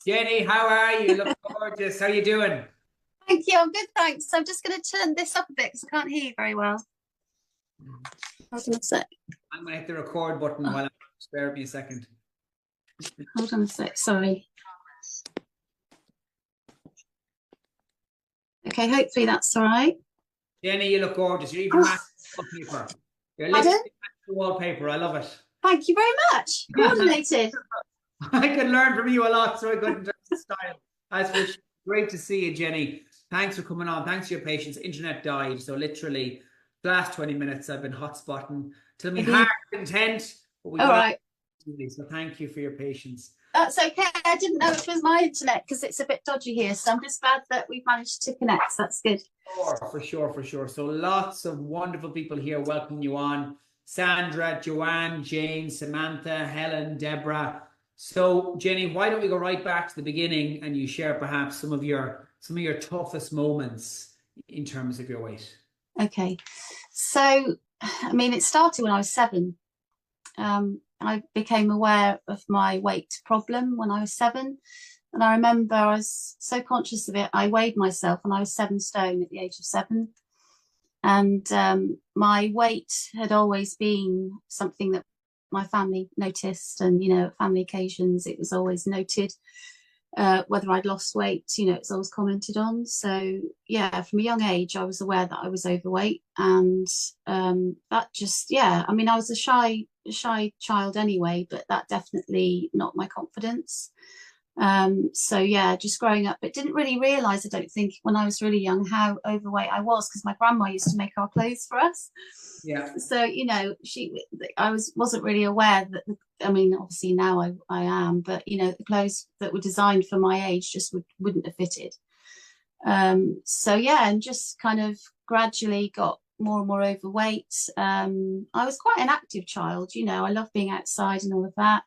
Jenny, how are you? You look gorgeous. How you doing? Thank you. I'm good, thanks. I'm just going to turn this up a bit because I can't hear you very well. Hold on a sec. I'm gonna hit the record button while I'm spare me a second. Hold on a sec. Sorry. Okay, hopefully that's all right. Jenny, you look gorgeous. You're even matching the wallpaper. You're Pardon? literally matching the wallpaper. I love it. Thank you very much. Coordinated. I could learn from you a lot, so I couldn't terms of style. That's for sure. Great to see you, Jenny. Thanks for coming on. Thanks for your patience. Internet died, so literally the last 20 minutes I've been hotspotting till my heart content. But we All got right. so thank you for your patience. That's okay. I didn't know it was my internet because it's a bit dodgy here. So I'm just glad that we've managed to connect. So that's good. For sure, for sure. So lots of wonderful people here welcoming you on. Sandra, Joanne, Jane, Samantha, Helen, Deborah. So Jenny, why don't we go right back to the beginning and you share perhaps some of your toughest moments in terms of your weight? Okay. So, I mean, it started when I was 7. I became aware of my weight problem when I was 7. And I remember I was so conscious of it. I weighed myself and I was 7 stone at the age of 7. And my weight had always been something that my family noticed. And, you know, at family occasions, it was always noted. Whether I'd lost weight, you know, it's always commented on. So yeah, from a young age, I was aware that I was overweight, and that just, yeah, I mean, I was a shy child anyway, but that definitely knocked my confidence. So yeah, just growing up, but didn't really realize, I don't think, when I was really young, how overweight I was, because my grandma used to make our clothes for us. Yeah. So, you know, I wasn't really aware that, I mean, obviously now I am, but, you know, the clothes that were designed for my age just wouldn't have fitted. So yeah, and just kind of gradually got more and more overweight. I was quite an active child, you know, I loved being outside and all of that.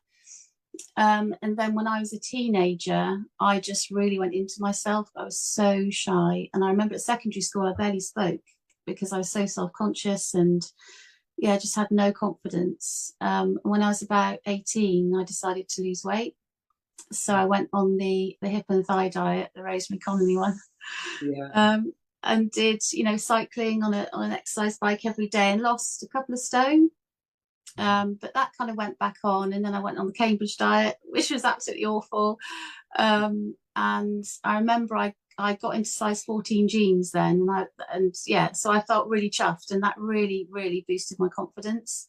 And then when I was a teenager, I just really went into myself. I was so shy. And I remember at secondary school, I barely spoke because I was so self-conscious and yeah, just had no confidence. When I was about 18, I decided to lose weight. So I went on the hip and thigh diet, the Rosemary Conley one. Yeah. And did, you know, cycling on an exercise bike every day and lost a couple of stone. But that kind of went back on, and then I went on the Cambridge diet, which was absolutely awful. And I remember I got into size 14 jeans then, and yeah, so I felt really chuffed, and that really, really boosted my confidence.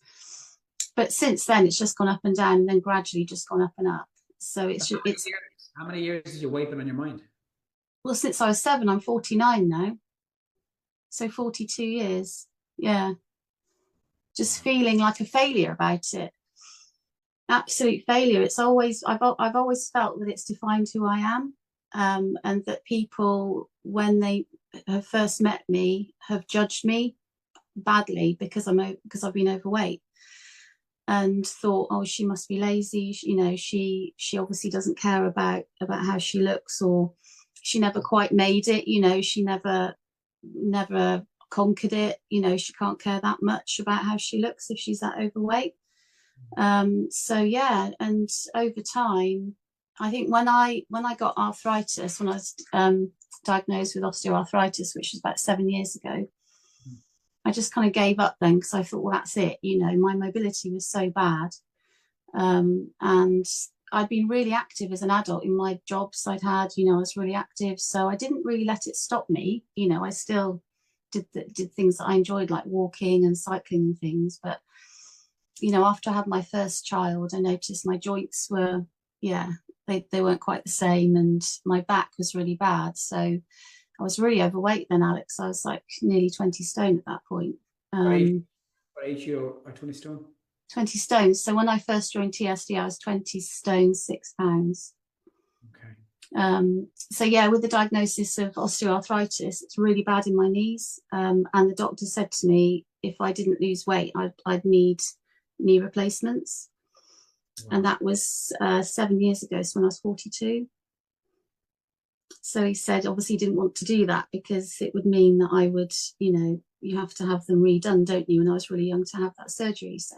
But since then, it's just gone up and down, and then gradually just gone up and up. So How many years has your weight been on your mind? Well, since I was 7, I'm 49 now, so 42 years. Yeah. Just feeling like a failure about it. Absolute failure. It's always, I've always felt that it's defined who I am, and that people, when they have first met me, have judged me badly because I've been overweight, and thought, oh, she must be lazy. You know, she obviously doesn't care about how she looks, or she never quite made it. You know, she never conquered it. You know, she can't care that much about how she looks if she's that overweight. So yeah, and over time, I think when I got arthritis, when I was diagnosed with osteoarthritis, which was about 7 years ago, I just kind of gave up then, because I thought, well, that's it. You know, my mobility was so bad, and I'd been really active as an adult in my jobs I'd had. You know, I was really active, so I didn't really let it stop me. You know, I still did things that I enjoyed, like walking and cycling and things. But, you know, after I had my first child, I noticed my joints were, yeah, they weren't quite the same, and my back was really bad. So I was really overweight then, Alex. I was like nearly 20 stone at that point. What age you are? 20 stone? 20 stone. So when I first joined TSD, I was 20 stone, 6 pounds. So yeah, with the diagnosis of osteoarthritis, it's really bad in my knees. And the doctor said to me, if I didn't lose weight, I'd need knee replacements. Wow. And that was 7 years ago, so when I was 42. So he said, obviously, he didn't want to do that because it would mean that I would, you know, you have to have them redone, don't you? And I was really young to have that surgery. So,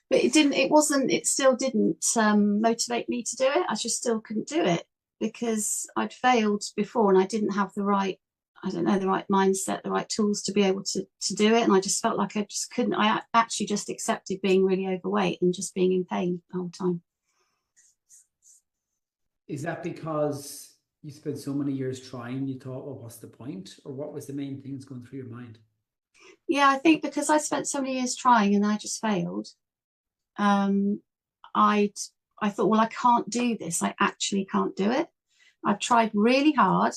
but it still didn't motivate me to do it. I just still couldn't do it. because I'd failed before and I didn't have the right, I don't know, the right mindset, the right tools to be able to do it. And I just felt like I just couldn't. I actually just accepted being really overweight and just being in pain the whole time. Is that because you spent so many years trying, you thought, well, what's the point? Or what was the main things going through your mind? Yeah, I think because I spent so many years trying and I just failed, I thought, well, I can't do this. I actually can't do it. I've tried really hard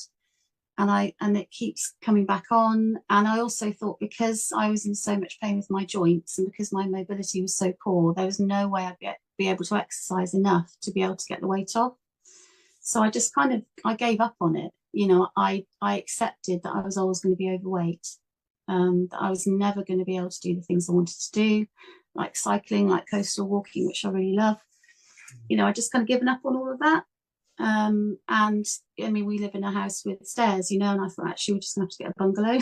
and it keeps coming back on. And I also thought, because I was in so much pain with my joints and because my mobility was so poor, there was no way I'd be able to exercise enough to be able to get the weight off. So I just I gave up on it. You know, I accepted that I was always going to be overweight, that I was never going to be able to do the things I wanted to do, like cycling, like coastal walking, which I really love. You know, I just kind of given up on all of that. And I mean, we live in a house with stairs, you know, and I thought, actually, we're just gonna have to get a bungalow.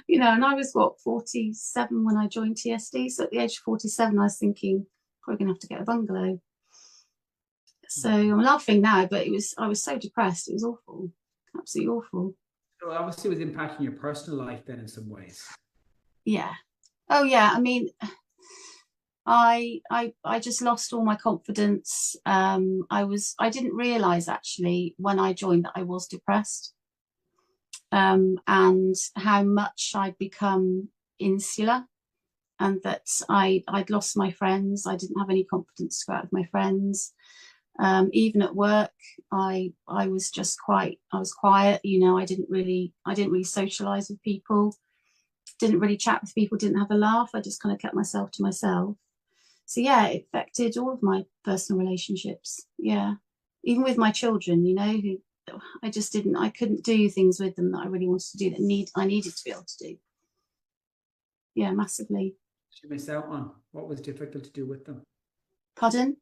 You know, and I was 47 when I joined TSD. So at the age of 47, I was thinking, probably gonna have to get a bungalow. So I'm laughing now, but I was so depressed. It was awful, absolutely awful. So obviously it was impacting your personal life then in some ways. Yeah. Oh yeah. I mean, I just lost all my confidence. I didn't realize actually when I joined that I was depressed, and how much I'd become insular, and that I'd lost my friends. I didn't have any confidence to go out with my friends. Even at work, I was quiet. You know, I didn't really socialize with people. Didn't really chat with people. Didn't have a laugh. I just kind of kept myself to myself. So yeah, it affected all of my personal relationships. Yeah, even with my children, you know, who I couldn't do things with them that I really wanted to do, I needed to be able to do. Yeah, massively. Did you miss out on? What was difficult to do with them? Pardon?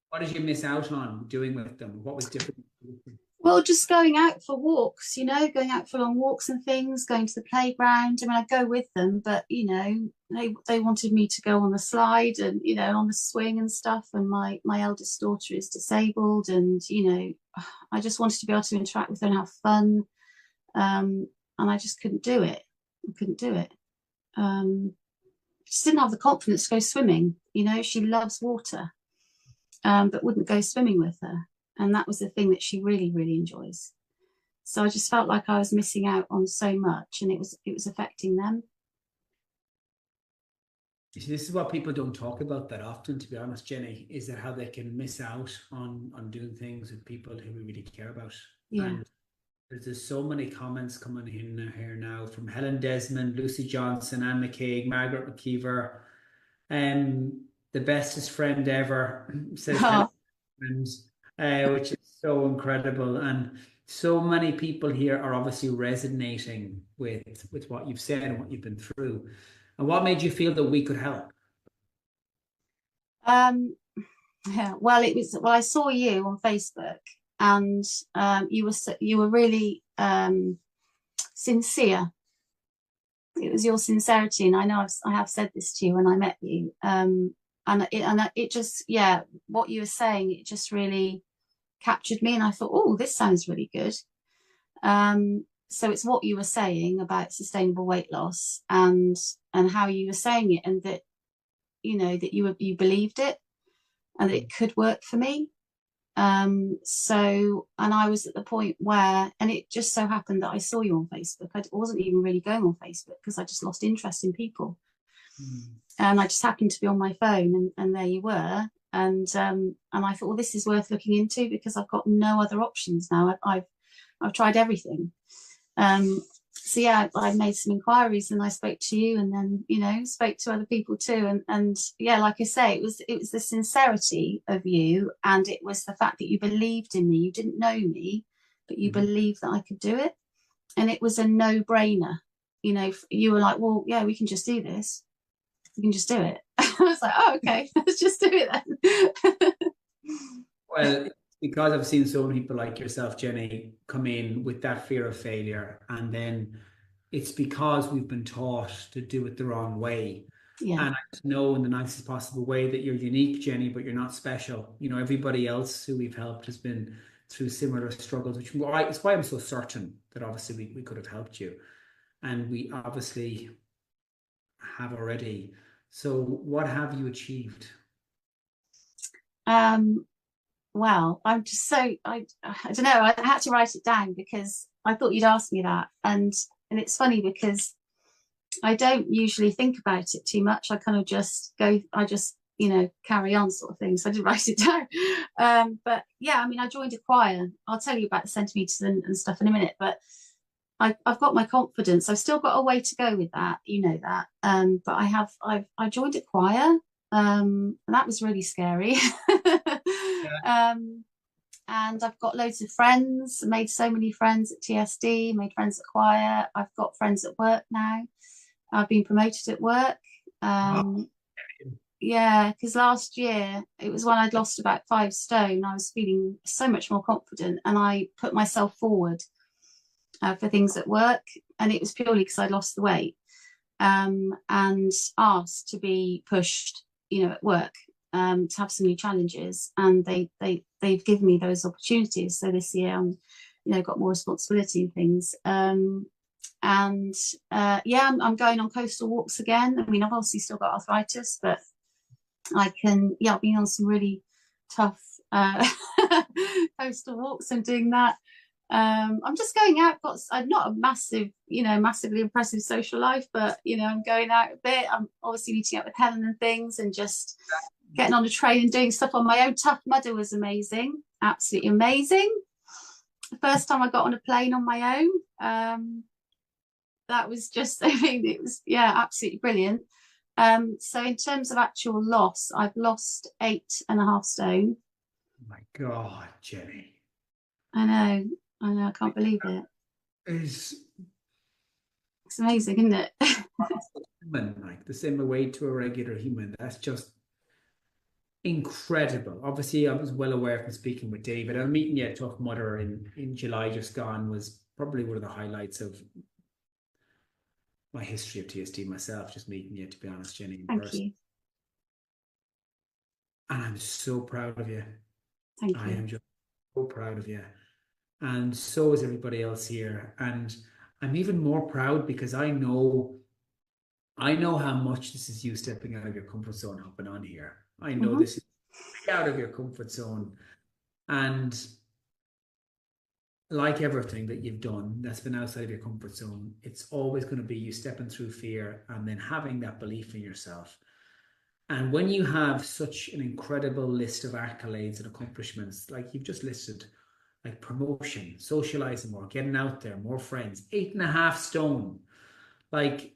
What did you miss out on doing with them? What was difficult to do with them? Well, just going out for walks, you know, going out for long walks and things, going to the playground. I mean, I'd go with them, but, you know, they wanted me to go on the slide and, you know, on the swing and stuff. And my eldest daughter is disabled, and, you know, I just wanted to be able to interact with her and have fun. And I just couldn't do it. I couldn't do it. Just didn't have the confidence to go swimming. You know, she loves water, but wouldn't go swimming with her. And that was the thing that she really, really enjoys. So I just felt like I was missing out on so much, and it was affecting them. You see, this is what people don't talk about that often, to be honest, Jenny, is that how they can miss out on doing things with people who we really care about. Yeah. And there's so many comments coming in here now from Helen Desmond, Lucy Johnson, Anne McCaig, Margaret McKeever, the bestest friend ever, says Helen Desmond. Which is so incredible, and so many people here are obviously resonating with what you've said and what you've been through. And what made you feel that we could help? Yeah, well, I saw you on Facebook, and you were really sincere. It was your sincerity, and I know I have said this to you when I met you. And it just, yeah, what you were saying, it just really captured me, and I thought, oh, this sounds really good. So it's what you were saying about sustainable weight loss, and how you were saying it, and that, you know, that you believed it and that it could work for me. So, and I was at the point where, and it just so happened that I saw you on Facebook. I wasn't even really going on Facebook because I just lost interest in people. And I just happened to be on my phone, and there you were. And I thought, well, this is worth looking into, because I've got no other options now. I've tried everything. So yeah, I made some inquiries, and I spoke to you, and then, you know, spoke to other people too. And yeah, like I say, it was the sincerity of you, and it was the fact that you believed in me. You didn't know me, but you believed that I could do it. And it was a no-brainer. You know, you were like, well, yeah, we can just do this. We can just do it. I was like, oh, okay, let's just do it then. Well, because I've seen so many people like yourself, Jenny, come in with that fear of failure, and then it's because we've been taught to do it the wrong way. Yeah. And I know in the nicest possible way that you're unique, Jenny, but you're not special. You know, everybody else who we've helped has been through similar struggles, which is why I'm so certain that obviously we could have helped you. And we obviously have already. So what have you achieved? Well, I'm just so I don't know. I had to write it down because I thought you'd ask me that, and it's funny because I don't usually think about it too much. I kind of just go. I just carry on sort of thing. So I did write it down. But yeah, I mean, I joined a choir. I'll tell you about the centimeters and stuff in a minute. But I've got my confidence. I've still got a way to go with that. You know that. But I joined a choir. And that was really scary. And I've got loads of friends, made so many friends at TSD, made friends at choir. I've got friends at work now. I've been promoted at work. Yeah, because last year it was when I'd lost about 5 stone. I was feeling so much more confident, and I put myself forward for things at work, and it was purely because I'd lost the weight, and asked to be pushed, at work, to have some new challenges, and they've given me those opportunities. So this year I'm got more responsibility and things. I'm going on coastal walks again. I mean, I've obviously still got arthritis, but I've been on some really tough coastal walks and doing that. I'm just going out. I'm not a massively impressive social life, but I'm going out a bit. I'm obviously meeting up with Helen and things, and just getting on a train and doing stuff on my own. Tough Mudder was amazing, absolutely amazing. The first time I got on a plane on my own, that was just, I mean, it was absolutely brilliant. So in terms of actual loss, I've lost 8.5 stone. Oh my God, Jenny. I know, I can't believe it. It's amazing, isn't it? Human, like the same weight to a regular human. That's just incredible. Obviously, I was well aware from speaking with David. Our meeting at Tough Mudder in July just gone was probably one of the highlights of my history of TSD myself, just meeting you, to be honest, Jenny, in Thank person. you. And I'm so proud of you. Thank I you. am just so proud of you. And so is everybody else here. And I'm even more proud because I know how much this is you stepping out of your comfort zone, hopping on here. I know this is out of your comfort zone. And like everything that you've done that's been outside of your comfort zone, it's always going to be you stepping through fear and then having that belief in yourself. And when you have such an incredible list of accolades and accomplishments, like you've just listed, like promotion, socializing more, getting out there, more friends, 8.5 stone, like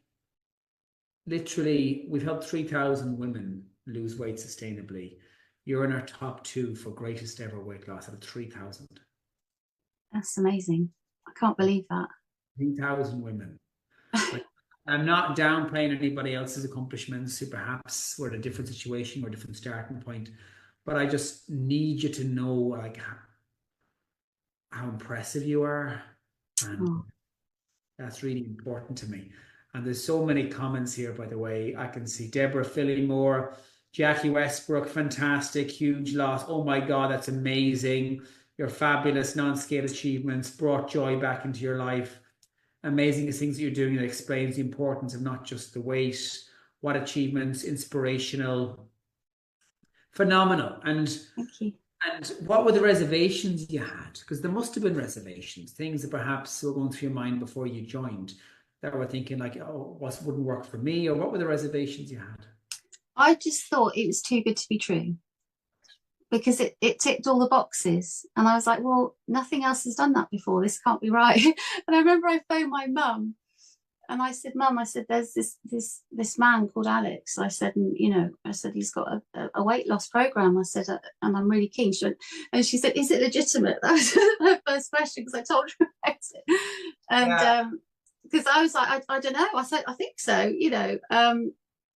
literally we've helped 3,000 women lose weight sustainably. You're in our top 2 for greatest ever weight loss out of 3,000. That's amazing. I can't believe that. 3,000 women. Like, I'm not downplaying anybody else's accomplishments who perhaps were in a different situation or a different starting point, but I just need you to know like how impressive you are, and that's really important to me. And there's so many comments here, by the way. I can see Deborah Phillymore, Jackie Westbrook, fantastic, huge loss. Oh my God, that's amazing. Your fabulous non-scale achievements brought joy back into your life. Amazing the things that you're doing that explains the importance of not just the weight, what achievements, inspirational, phenomenal. And thank you. And what were the reservations you had? Because there must have been reservations, things that perhaps were going through your mind before you joined that were thinking like, oh, what wouldn't work for me? Or what were the reservations you had? I just thought it was too good to be true, because it ticked all the boxes. And I was like, well, nothing else has done that before. This can't be right. And I remember I phoned my mum and I said, Mum, I said, there's this man called Alex. I said, and, I said, he's got a weight loss program. I said, and I'm really keen. She said, is it legitimate? That was her first question, because I told her about it. And because I was like, I don't know. I said, I think so.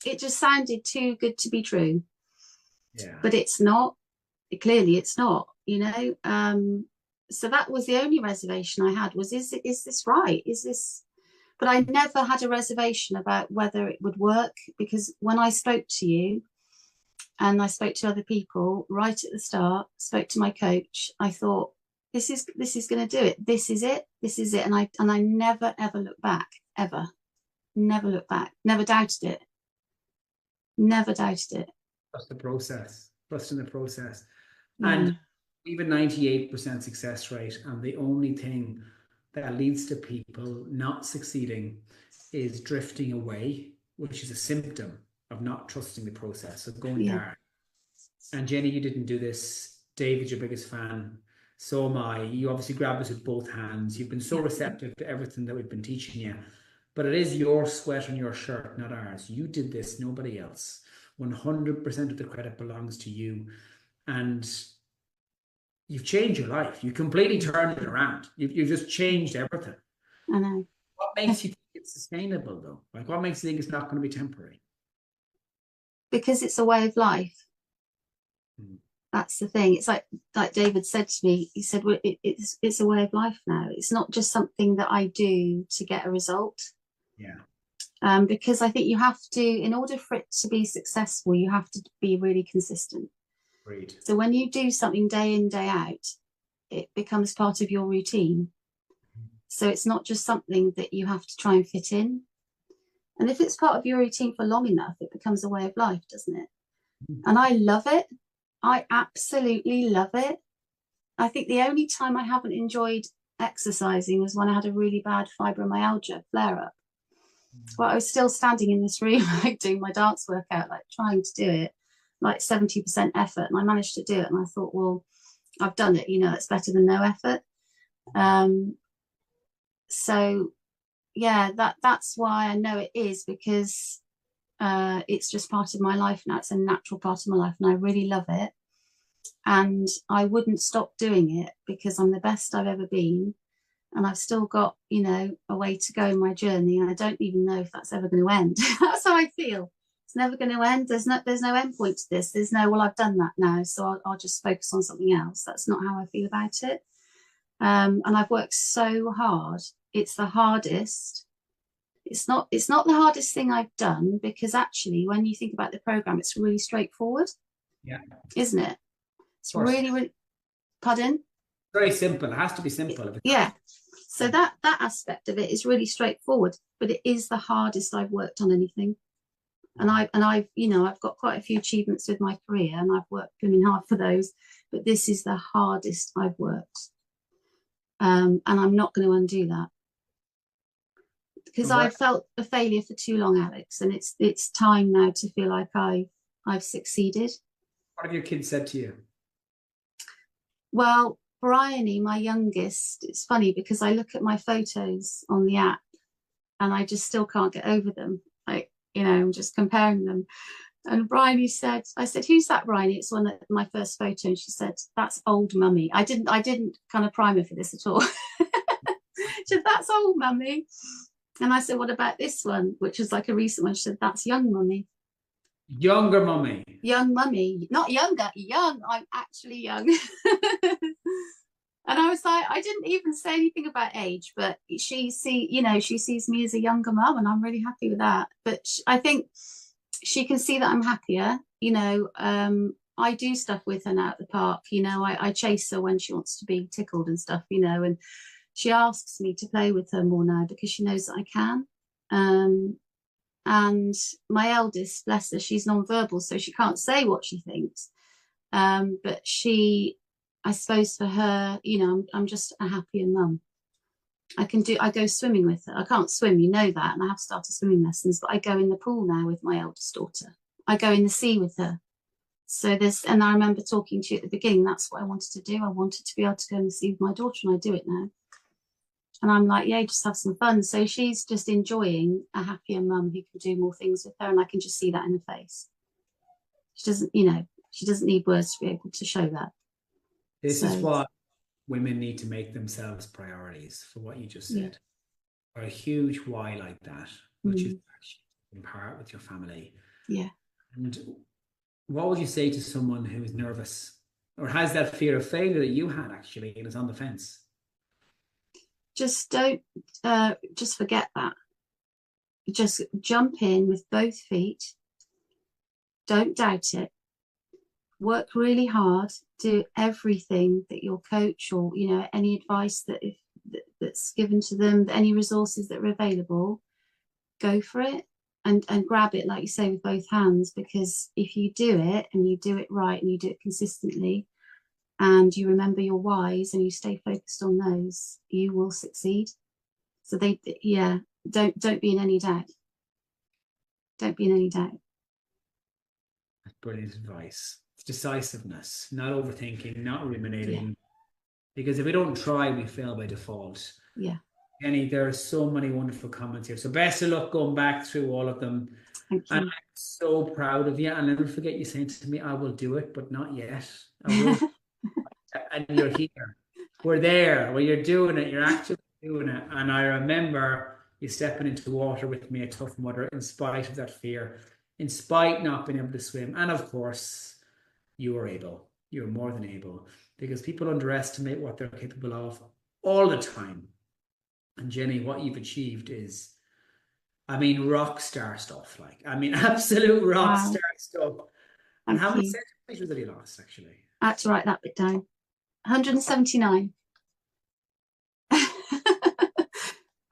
It just sounded too good to be true. Yeah. But it's not. Clearly, it's not. So that was the only reservation I had, was, is this right? Is this? But I never had a reservation about whether it would work, because when I spoke to you and I spoke to other people right at the start, spoke to my coach, I thought, this is going to do it. This is it. And I never ever look back, ever. Never look back. Never doubted it. Never doubted it. Trust the process. Trust in the process. Yeah. And even 98% success rate, and the only thing that leads to people not succeeding is drifting away, which is a symptom of not trusting the process, of going dark. And Jenny, you didn't do this. David's your biggest fan. So am I. You obviously grabbed us with both hands. You've been so receptive to everything that we've been teaching you. But it is your sweat on your shirt, not ours. You did this, nobody else. 100% of the credit belongs to you. And you've changed your life. You completely turned it around. You've just changed everything. I know. What makes you think it's sustainable, though? Like, what makes you think it's not going to be temporary? Because it's a way of life. That's the thing. It's like David said to me. He said, well, it's a way of life now. It's not just something that I do to get a result. Yeah. Because I think you have to, in order for it to be successful, you have to be really consistent. Great. So when you do something day in, day out, it becomes part of your routine. So it's not just something that you have to try and fit in. And if it's part of your routine for long enough, it becomes a way of life, doesn't it? And I love it. I absolutely love it. I think the only time I haven't enjoyed exercising was when I had a really bad fibromyalgia flare-up. Well, I was still standing in this room, like doing my dance workout, like trying to do it, like 70% effort, and I managed to do it. And I thought, well, I've done it, it's better than no effort. So yeah, that's why I know it is, because it's just part of my life now. It's a natural part of my life, and I really love it. And I wouldn't stop doing it, because I'm the best I've ever been, and I've still got, a way to go in my journey. And I don't even know if that's ever going to end. That's how I feel. It's never going to end. There's no end point to this. There's no, well, I've done that now, so I'll just focus on something else. That's not how I feel about it. And I've worked so hard. It's the hardest. It's not the hardest thing I've done, because actually, when you think about the program, it's really straightforward. Yeah. Isn't it? It's really, really, pardon? Very simple. It has to be simple. Yeah. So that aspect of it is really straightforward, but it is the hardest I've worked on anything. And I've got quite a few achievements with my career, and I've worked blooming hard for those, but this is the hardest I've worked. And I'm not going to undo that, because I felt a failure for too long, Alex, and it's time now to feel like I've succeeded. What have your kids said to you? Well, Bryony, my youngest, it's funny because I look at my photos on the app and I just still can't get over them. Like, I'm just comparing them. And Bryony said, I said, who's that, Bryony? It's one of my first photo. And she said, that's old mummy. I didn't kind of prime her for this at all. She said, that's old mummy. And I said, what about this one? Which was like a recent one. She said, that's young mummy. Younger mummy. Young mummy. Not younger, young. I'm actually young. And I was like, I didn't even say anything about age, but she sees me as a younger mum, and I'm really happy with that. But I think she can see that I'm happier. I do stuff with her now at the park. I chase her when she wants to be tickled and stuff, and she asks me to play with her more now because she knows that I can. And my eldest, bless her, she's non-verbal, so she can't say what she thinks. But I suppose for her, I'm just a happier mum. I go swimming with her. I can't swim, you know that, and I have started swimming lessons, but I go in the pool now with my eldest daughter. I go in the sea with her. So and I remember talking to you at the beginning, that's what I wanted to do. I wanted to be able to go in the sea with my daughter, and I do it now. And I'm like, yeah, just have some fun. So she's just enjoying a happier mum who can do more things with her, and I can just see that in her face. She doesn't need words to be able to show that. This is what women need to make themselves priorities, for what you just said. Yeah. Or a huge why like that, which is actually in part with your family. Yeah. And what would you say to someone who is nervous or has that fear of failure that you had actually and is on the fence? Just don't, just forget that. Just jump in with both feet. Don't doubt it. work really hard, do everything that your coach or, you know, any advice that's given to them, any resources that are available, go for it and grab it, like you say, with both hands, because if you do it and you do it right and you do it consistently and you remember your whys and you stay focused on those, you will succeed. So yeah, don't be in any doubt. Don't be in any doubt. That's brilliant advice. It's decisiveness, not overthinking, not ruminating. Yeah. Because if we don't try, we fail by default. Yeah. Jenny, there are so many wonderful comments here. So best of luck going back through all of them. Thank you. And I'm so proud of you. And I'll never forget you saying to me, I will do it, but not yet. I will. And you're here. We're there. Well, you're doing it. You're actually doing it. And I remember you stepping into the water with me at Tough Mudder in spite of that fear, in spite not being able to swim. And of course, you were able. You're more than able. Because people underestimate what they're capable of all the time. And Jenny, what you've achieved is, I mean, rock star stuff. Like, I mean, absolute rock star stuff. And how many centimeters have you lost, actually? I had to write that bit down. 179.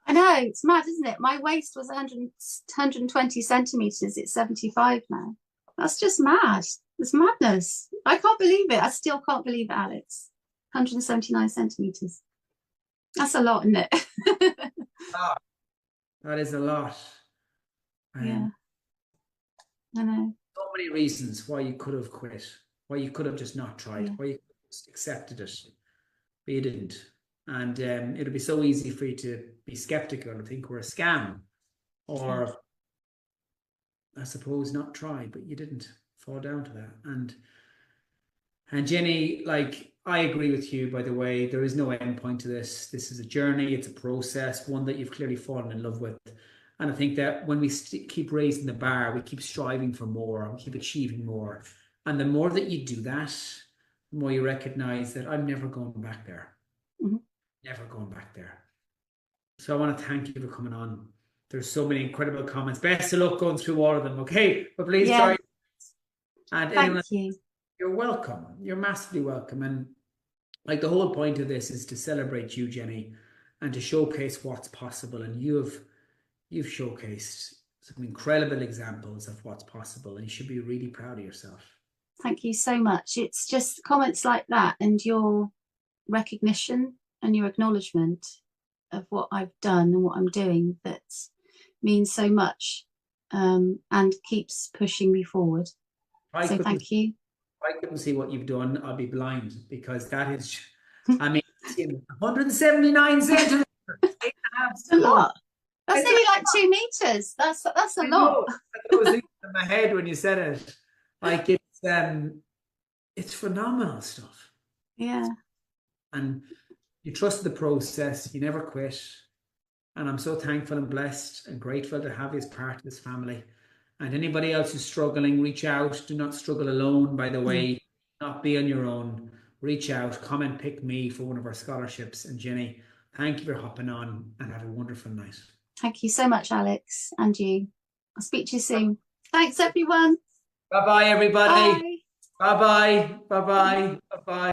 I know, it's mad, isn't it? My waist was 120 centimeters. It's 75 now. That's just mad. It's madness. I can't believe it. I still can't believe it, Alex. 179 centimeters. That's a lot, isn't it? That is a lot. Yeah. I know. So many reasons why you could have quit, why you could have just not tried, why you could have just accepted it, but you didn't. And it'll be so easy for you to be skeptical and think we're a scam, or I suppose not try, but you didn't fall down to that. And Jenny, like, I agree with you, by the way. There is no end point to this. This is a journey. It's a process, one that you've clearly fallen in love with. And I think that when we keep raising the bar, we keep striving for more, we keep achieving more. And the more that you do that, the more you recognize that I'm never going back there. Mm-hmm. Never going back there. So I want to thank you for coming on. There's so many incredible comments. Best of luck going through all of them, okay? But please try. And thank you. You're welcome. You're massively welcome. And like, the whole point of this is to celebrate you, Jenny, and to showcase what's possible. And you've showcased some incredible examples of what's possible, and you should be really proud of yourself. Thank you so much. It's just comments like that and your recognition and your acknowledgement of what I've done and what I'm doing that means so much, and keeps pushing me forward. So thank you. If I couldn't see what you've done, I'd be blind, because that is, I mean, 179 centimeters. That's a lot. That's nearly like 2 meters. That's a lot. It was in my head when you said it. Like, it's phenomenal stuff. Yeah. And you trust the process. You never quit. And I'm so thankful and blessed and grateful to have you as part of this family. And anybody else who's struggling, reach out. Do not struggle alone, by the way. Not be on your own. Reach out. Come and pick me for one of our scholarships. And Jenny, thank you for hopping on, and have a wonderful night. Thank you so much, Alex, and you. I'll speak to you soon. Thanks, everyone. Bye-bye, everybody. Bye-bye. Bye-bye. Bye-bye.